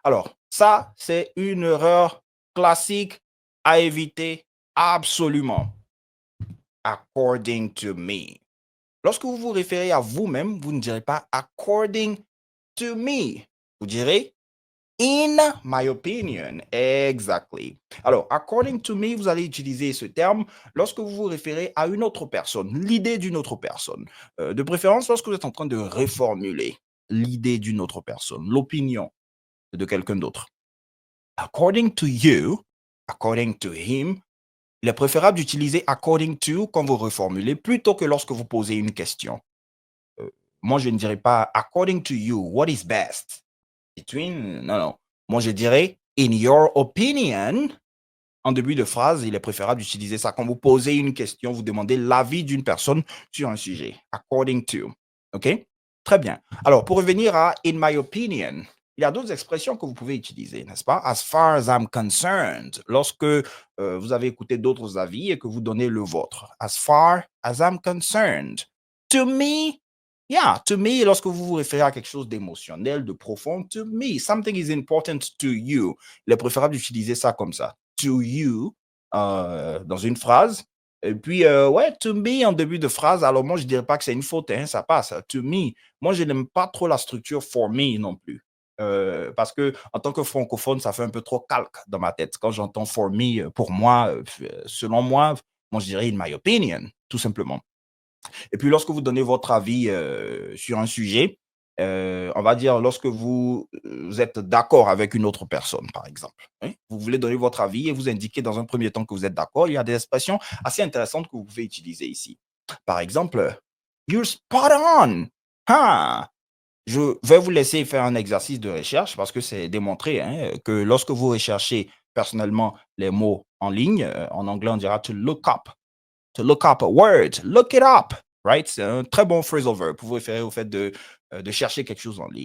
Alors, ça, c'est une erreur classique à éviter absolument. According to me. Lorsque vous vous référez à vous-même, vous ne direz pas according to me. Vous direz in my opinion. Exactly. Alors, according to me, vous allez utiliser ce terme lorsque vous vous référez à une autre personne, l'idée d'une autre personne. De préférence, lorsque vous êtes en train de reformuler l'idée d'une autre personne, l'opinion de quelqu'un d'autre. According to you, according to him, il est préférable d'utiliser according to quand vous reformulez plutôt que lorsque vous posez une question. Euh, Moi, je ne dirais pas according to you, what is best between. Non, non. Moi, je dirais in your opinion. En début de phrase, il est préférable d'utiliser ça quand vous posez une question, vous demandez l'avis d'une personne sur un sujet. According to. OK? Très bien. Alors, pour revenir à in my opinion, il y a d'autres expressions que vous pouvez utiliser, n'est-ce pas? As far as I'm concerned, lorsque vous avez écouté d'autres avis et que vous donnez le vôtre. As far as I'm concerned. To me, yeah, to me, lorsque vous vous référez à quelque chose d'émotionnel, de profond, to me, something is important to you. Il est préférable d'utiliser ça comme ça. To you, dans une phrase. Et puis, ouais, to me en début de phrase. Alors, moi, je ne dirais pas que c'est une faute, hein, ça passe. To me. Moi, je n'aime pas trop la structure for me non plus. Parce que en tant que francophone, ça fait un peu trop calque dans ma tête. Quand j'entends for me, pour moi, selon moi, moi, je dirais in my opinion, tout simplement. Et puis, lorsque vous donnez votre avis sur un sujet, on va dire lorsque vous êtes d'accord avec une autre personne, par exemple. Hein, vous voulez donner votre avis et vous indiquez dans un premier temps que vous êtes d'accord. Il y a des expressions assez intéressantes que vous pouvez utiliser ici. Par exemple, you're spot on. Ah, je vais vous laisser faire un exercice de recherche parce que c'est démontré hein, que lorsque vous recherchez personnellement les mots en ligne, en anglais on dira to look up a word, look it up, right? C'est un très bon phrasal verb pour vous référer au fait de chercher quelque chose en ligne.